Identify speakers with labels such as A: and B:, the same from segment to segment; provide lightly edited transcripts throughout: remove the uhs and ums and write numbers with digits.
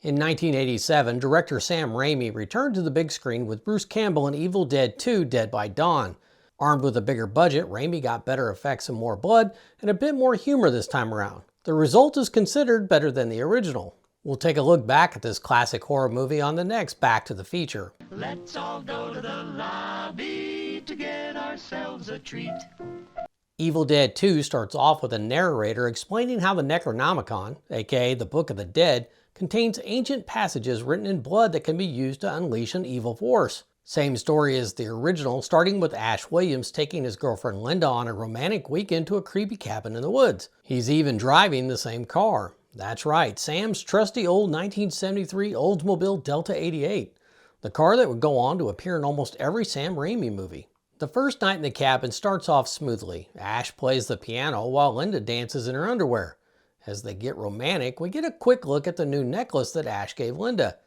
A: In 1987, director Sam Raimi returned to the big screen with Bruce Campbell in Evil Dead 2: Dead by Dawn. Armed with a bigger budget, Raimi got better effects and more blood, and a bit more humor this time around. The result is considered better than the original. We'll take a look back at this classic horror movie on the next Back to the Feature.
B: Let's all go to the lobby to get ourselves a treat.
A: Evil Dead 2 starts off with a narrator explaining how the Necronomicon, aka the Book of the Dead, contains ancient passages written in blood that can be used to unleash an evil force. Same story as the original, starting with Ash Williams taking his girlfriend Linda on a romantic weekend to a creepy cabin in the woods. He's even driving the same car. That's right, Sam's trusty old 1973 Oldsmobile Delta 88, the car that would go on to appear in almost every Sam Raimi movie. The first night in the cabin starts off smoothly. Ash plays the piano while Linda dances in her underwear. As they get romantic, we get a quick look at the new necklace that Ash gave Linda.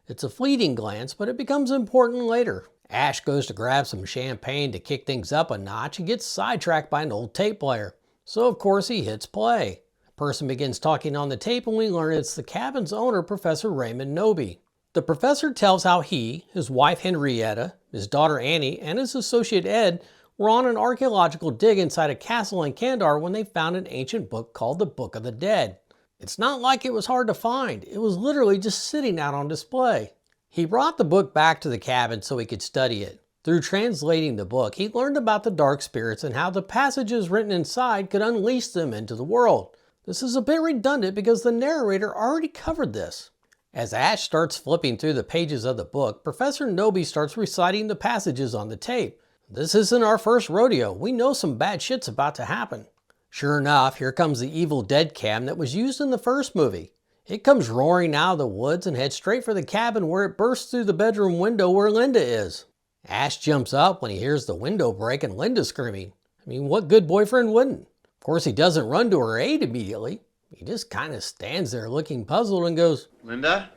A: It's a fleeting glance, but it becomes important later. Ash goes to grab some champagne to kick things up a notch and gets sidetracked by an old tape player. So of course he hits play. A person begins talking on the tape and we learn it's the cabin's owner, Professor Raymond Noby. The professor tells how he, his wife Henrietta, his daughter Annie, and his associate Ed were on an archaeological dig inside a castle in Kandar when they found an ancient book called the Book of the Dead. It's not like it was hard to find. It was literally just sitting out on display. He brought the book back to the cabin so he could study it. Through translating the book, he learned about the dark spirits and how the passages written inside could unleash them into the world. This is a bit redundant because the narrator already covered this. As Ash starts flipping through the pages of the book, Professor Noby starts reciting the passages on the tape. This isn't our first rodeo. We know some bad shit's about to happen. Sure enough, here comes the Evil Dead cam that was used in the first movie. It comes roaring out of the woods and heads straight for the cabin where it bursts through the bedroom window where Linda is. Ash jumps up when he hears the window break and Linda screaming. I mean, what good boyfriend wouldn't? Of course, he doesn't run to her aid immediately. He just kind of stands there looking puzzled and goes,
C: "Linda?"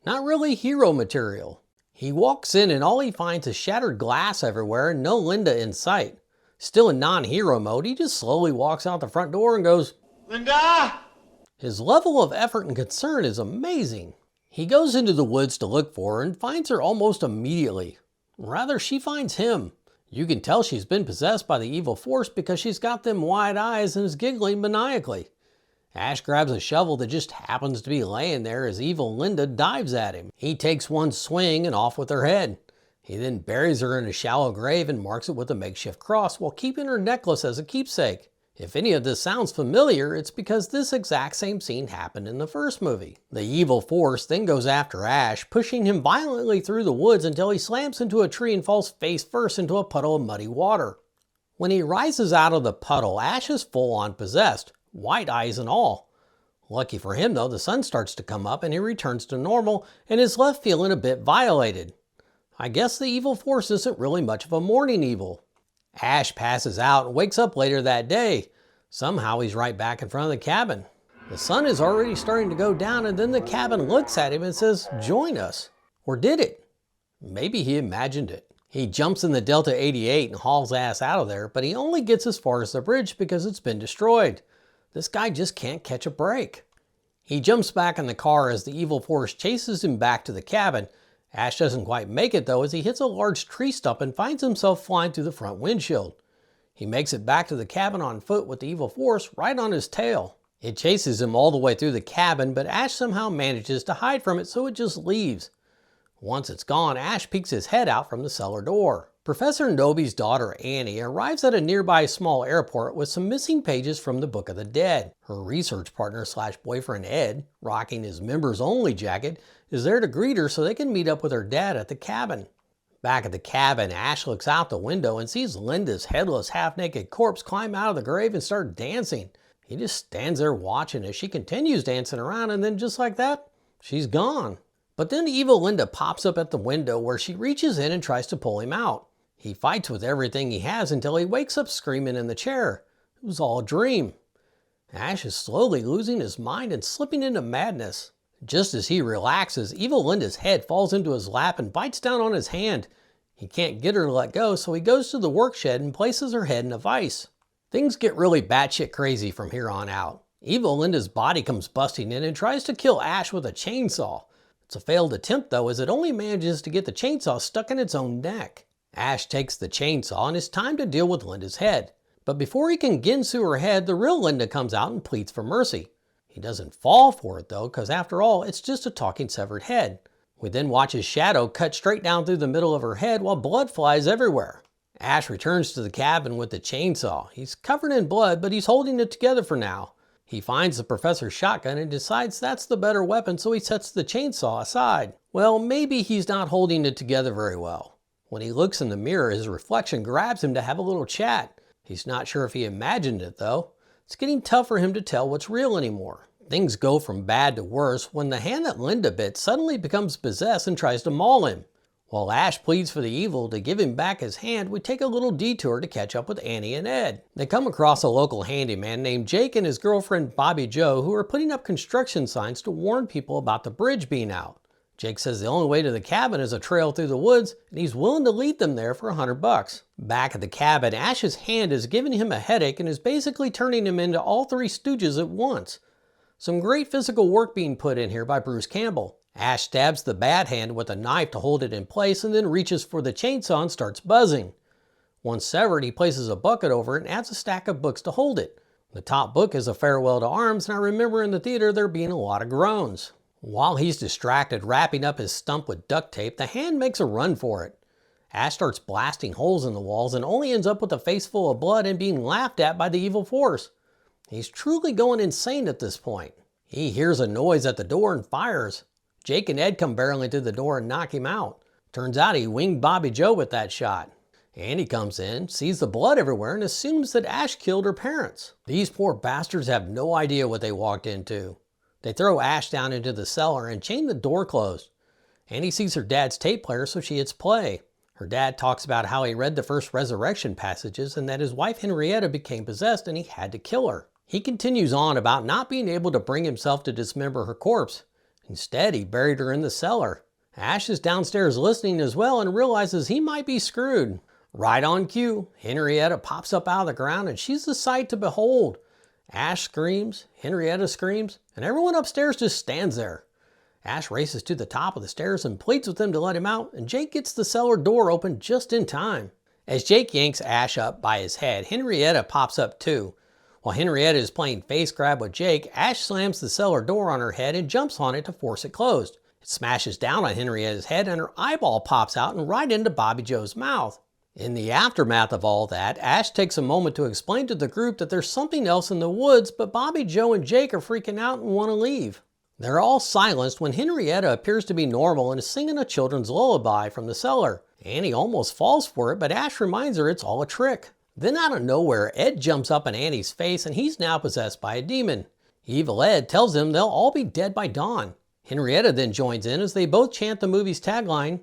A: Not really hero material. He walks in and all he finds is shattered glass everywhere and no Linda in sight. Still in non-hero mode, he just slowly walks out the front door and goes,
C: "Linda!"
A: His level of effort and concern is amazing. He goes into the woods to look for her and finds her almost immediately. Rather, she finds him. You can tell she's been possessed by the evil force because she's got them wide eyes and is giggling maniacally. Ash grabs a shovel that just happens to be laying there as evil Linda dives at him. He takes one swing and off with her head. He then buries her in a shallow grave and marks it with a makeshift cross while keeping her necklace as a keepsake. If any of this sounds familiar, it's because this exact same scene happened in the first movie. The evil force then goes after Ash, pushing him violently through the woods until he slams into a tree and falls face first into a puddle of muddy water. When he rises out of the puddle, Ash is full on possessed, white eyes and all. Lucky for him though, the sun starts to come up and he returns to normal and is left feeling a bit violated. I guess the evil force isn't really much of a morning evil. Ash passes out and wakes up later that day. Somehow he's right back in front of the cabin. The sun is already starting to go down and then the cabin looks at him and says, "Join us." Or did it? Maybe he imagined it. He jumps in the Delta 88 and hauls ass out of there, but he only gets as far as the bridge because it's been destroyed. This guy just can't catch a break. He jumps back in the car as the evil force chases him back to the cabin. Ash doesn't quite make it though as he hits a large tree stump and finds himself flying through the front windshield. He makes it back to the cabin on foot with the evil force right on his tail. It chases him all the way through the cabin, but Ash somehow manages to hide from it so it just leaves. Once it's gone, Ash peeks his head out from the cellar door. Professor Noby's daughter Annie arrives at a nearby small airport with some missing pages from the Book of the Dead. Her research partner / boyfriend Ed, rocking his members only jacket, is there to greet her so they can meet up with her dad at the cabin. Back at the cabin, Ash looks out the window and sees Linda's headless, half-naked corpse climb out of the grave and start dancing. He just stands there watching as she continues dancing around and then just like that, she's gone. But then evil Linda pops up at the window where she reaches in and tries to pull him out. He fights with everything he has until he wakes up screaming in the chair. It was all a dream. Ash is slowly losing his mind and slipping into madness. Just as he relaxes, evil Linda's head falls into his lap and bites down on his hand. He can't get her to let go, so he goes to the work shed and places her head in a vise. Things get really batshit crazy from here on out. Evil Linda's body comes busting in and tries to kill Ash with a chainsaw. It's a failed attempt though, as it only manages to get the chainsaw stuck in its own neck. Ash takes the chainsaw and it's time to deal with Linda's head. But before he can ginsu her head, the real Linda comes out and pleads for mercy. He doesn't fall for it though, because after all, it's just a talking severed head. We then watch his shadow cut straight down through the middle of her head while blood flies everywhere. Ash returns to the cabin with the chainsaw. He's covered in blood, but he's holding it together for now. He finds the professor's shotgun and decides that's the better weapon, so he sets the chainsaw aside. Well, maybe he's not holding it together very well. When he looks in the mirror, his reflection grabs him to have a little chat. He's not sure if he imagined it though. It's getting tough for him to tell what's real anymore. Things go from bad to worse when the hand that Linda bit suddenly becomes possessed and tries to maul him. While Ash pleads for the evil to give him back his hand, we take a little detour to catch up with Annie and Ed. They come across a local handyman named Jake and his girlfriend Bobbie Jo, who are putting up construction signs to warn people about the bridge being out. Jake says the only way to the cabin is a trail through the woods, and he's willing to lead them there for $100. Back at the cabin, Ash's hand is giving him a headache and is basically turning him into all three Stooges at once. Some great physical work being put in here by Bruce Campbell. Ash stabs the bad hand with a knife to hold it in place and then reaches for the chainsaw and starts buzzing. Once severed, he places a bucket over it and adds a stack of books to hold it. The top book is A Farewell to Arms, and I remember in the theater there being a lot of groans. While he's distracted wrapping up his stump with duct tape, the hand makes a run for it. Ash starts blasting holes in the walls and only ends up with a face full of blood and being laughed at by the evil force. He's truly going insane at this point. He hears a noise at the door and fires. Jake and Ed come barreling through the door and knock him out. Turns out he winged Bobbie Jo with that shot. Annie comes in, sees the blood everywhere, and assumes that Ash killed her parents. These poor bastards have no idea what they walked into. They throw Ash down into the cellar and chain the door closed. Annie sees her dad's tape player, so she hits play. Her dad talks about how he read the first resurrection passages and that his wife Henrietta became possessed and he had to kill her. He continues on about not being able to bring himself to dismember her corpse. Instead, he buried her in the cellar. Ash is downstairs listening as well and realizes he might be screwed. Right on cue, Henrietta pops up out of the ground and she's the sight to behold. Ash screams, Henrietta screams, and everyone upstairs just stands there. Ash races to the top of the stairs and pleads with them to let him out, and Jake gets the cellar door open just in time. As Jake yanks Ash up by his head, Henrietta pops up too. While Henrietta is playing face grab with Jake, Ash slams the cellar door on her head and jumps on it to force it closed. It smashes down on Henrietta's head and her eyeball pops out and right into Bobbie Jo's mouth. In the aftermath of all that, Ash takes a moment to explain to the group that there's something else in the woods, but Bobbie Jo and Jake are freaking out and want to leave. They're all silenced when Henrietta appears to be normal and is singing a children's lullaby from the cellar. Annie almost falls for it, but Ash reminds her it's all a trick. Then out of nowhere, Ed jumps up in Annie's face and he's now possessed by a demon. Evil Ed tells them they'll all be dead by dawn. Henrietta then joins in as they both chant the movie's tagline,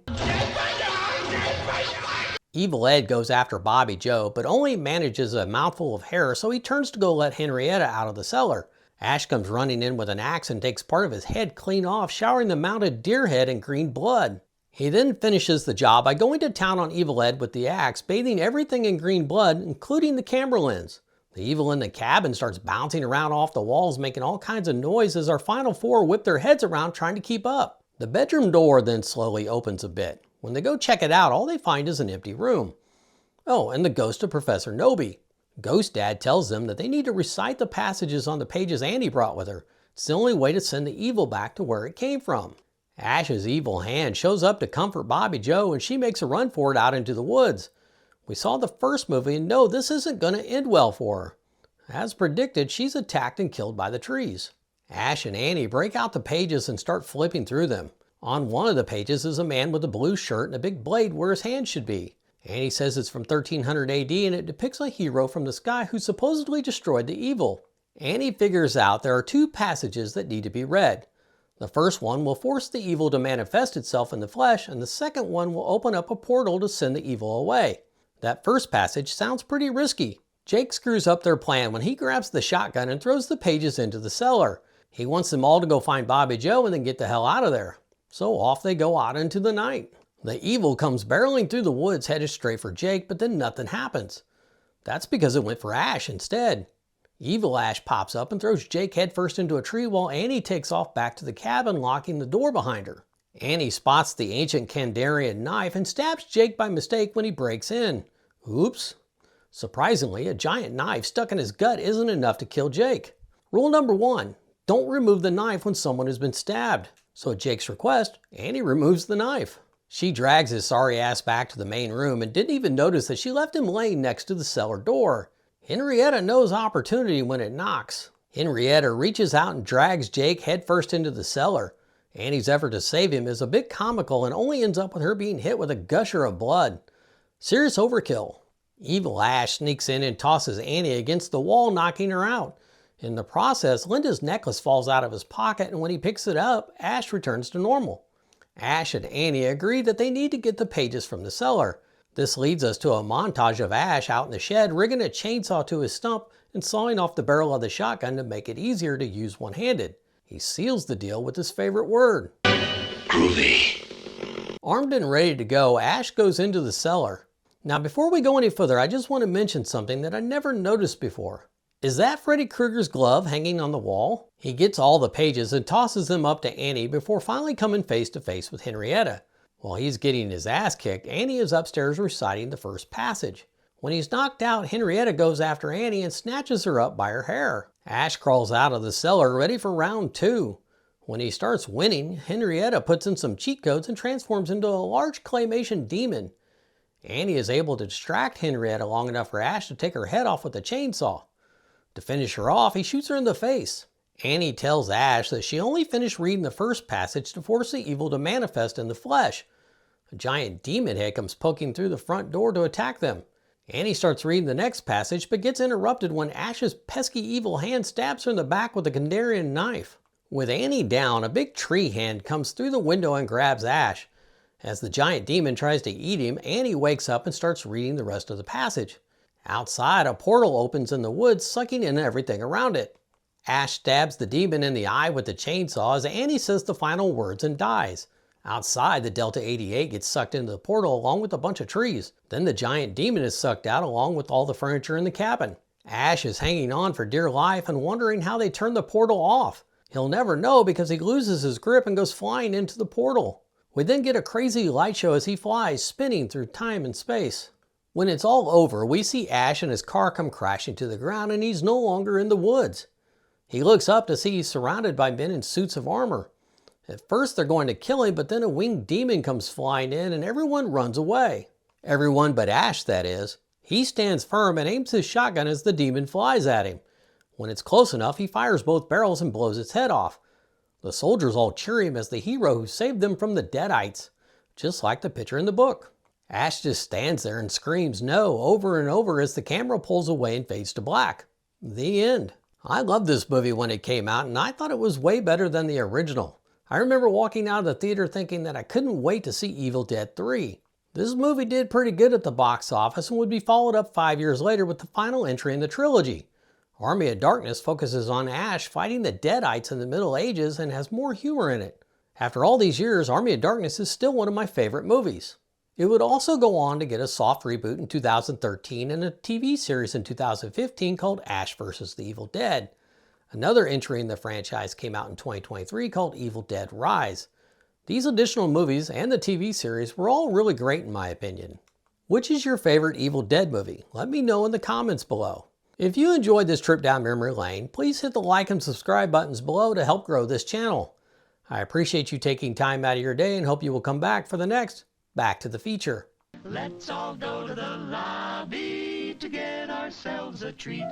A: Evil Ed goes after Bobbie Jo, but only manages a mouthful of hair, so he turns to go let Henrietta out of the cellar. Ash comes running in with an axe and takes part of his head clean off, showering the mounted deer head in green blood. He then finishes the job by going to town on Evil Ed with the axe, bathing everything in green blood, including the camera lens. The evil in the cabin starts bouncing around off the walls, making all kinds of noise as our final four whip their heads around trying to keep up. The bedroom door then slowly opens a bit. When they go check it out, all they find is an empty room. Oh, and the ghost of Professor Noby. Ghost Dad tells them that they need to recite the passages on the pages Annie brought with her. It's the only way to send the evil back to where it came from. Ash's evil hand shows up to comfort Bobbie Jo and she makes a run for it out into the woods. We saw the first movie and know this isn't going to end well for her. As predicted, she's attacked and killed by the trees. Ash and Annie break out the pages and start flipping through them. On one of the pages is a man with a blue shirt and a big blade where his hand should be. Annie says it's from 1300 AD and it depicts a hero from the sky who supposedly destroyed the evil. Annie figures out there are two passages that need to be read. The first one will force the evil to manifest itself in the flesh, and the second one will open up a portal to send the evil away. That first passage sounds pretty risky. Jake screws up their plan when he grabs the shotgun and throws the pages into the cellar. He wants them all to go find Bobbie Jo and then get the hell out of there. So off they go out into the night. The evil comes barreling through the woods headed straight for Jake, but then nothing happens. That's because it went for Ash instead. Evil Ash pops up and throws Jake headfirst into a tree while Annie takes off back to the cabin, locking the door behind her. Annie spots the ancient Kandarian knife and stabs Jake by mistake when he breaks in. Oops. Surprisingly, a giant knife stuck in his gut isn't enough to kill Jake. Rule number 1, don't remove the knife when someone has been stabbed. So at Jake's request, Annie removes the knife. She drags his sorry ass back to the main room and didn't even notice that she left him laying next to the cellar door. Henrietta knows opportunity when it knocks. Henrietta reaches out and drags Jake headfirst into the cellar. Annie's effort to save him is a bit comical and only ends up with her being hit with a gusher of blood. Serious overkill. Evil Ash sneaks in and tosses Annie against the wall, knocking her out. In the process, Linda's necklace falls out of his pocket, and when he picks it up, Ash returns to normal. Ash and Annie agree that they need to get the pages from the cellar. This leads us to a montage of Ash out in the shed rigging a chainsaw to his stump and sawing off the barrel of the shotgun to make it easier to use one-handed. He seals the deal with his favorite word.
B: Groovy.
A: Armed and ready to go, Ash goes into the cellar. Now before we go any further, I just want to mention something that I never noticed before. Is that Freddy Krueger's glove hanging on the wall? He gets all the pages and tosses them up to Annie before finally coming face to face with Henrietta. While he's getting his ass kicked, Annie is upstairs reciting the first passage. When he's knocked out, Henrietta goes after Annie and snatches her up by her hair. Ash crawls out of the cellar ready for round 2. When he starts winning, Henrietta puts in some cheat codes and transforms into a large claymation demon. Annie is able to distract Henrietta long enough for Ash to take her head off with a chainsaw. To finish her off, he shoots her in the face. Annie tells Ash that she only finished reading the first passage to force the evil to manifest in the flesh. A giant demon head comes poking through the front door to attack them. Annie starts reading the next passage but gets interrupted when Ash's pesky evil hand stabs her in the back with a Kandarian knife. With Annie down, a big tree hand comes through the window and grabs Ash. As the giant demon tries to eat him, Annie wakes up and starts reading the rest of the passage. Outside, a portal opens in the woods, sucking in everything around it. Ash stabs the demon in the eye with the chainsaw as Annie says the final words and dies. Outside, the Delta 88 gets sucked into the portal along with a bunch of trees. Then the giant demon is sucked out along with all the furniture in the cabin. Ash is hanging on for dear life and wondering how they turned the portal off. He'll never know because he loses his grip and goes flying into the portal. We then get a crazy light show as he flies, spinning through time and space. When it's all over, we see Ash and his car come crashing to the ground and he's no longer in the woods. He looks up to see he's surrounded by men in suits of armor. At first they're going to kill him, but then a winged demon comes flying in and everyone runs away. Everyone but Ash, that is. He stands firm and aims his shotgun as the demon flies at him. When it's close enough, he fires both barrels and blows its head off. The soldiers all cheer him as the hero who saved them from the Deadites, just like the picture in the book. Ash just stands there and screams no over and over as the camera pulls away and fades to black. The end. I loved this movie when it came out and I thought it was way better than the original. I remember walking out of the theater thinking that I couldn't wait to see Evil Dead 3. This movie did pretty good at the box office and would be followed up 5 years later with the final entry in the trilogy. Army of Darkness focuses on Ash fighting the Deadites in the Middle Ages and has more humor in it. After all these years, Army of Darkness is still one of my favorite movies. It would also go on to get a soft reboot in 2013 and a TV series in 2015 called Ash vs. the Evil Dead. Another entry in the franchise came out in 2023 called Evil Dead Rise. These additional movies and the TV series were all really great in my opinion. Which is your favorite Evil Dead movie? Let me know in the comments below. If you enjoyed this trip down memory lane, please hit the like and subscribe buttons below to help grow this channel. I appreciate you taking time out of your day and hope you will come back for the next Back to the Feature.
B: Let's all go to the lobby to get ourselves a treat.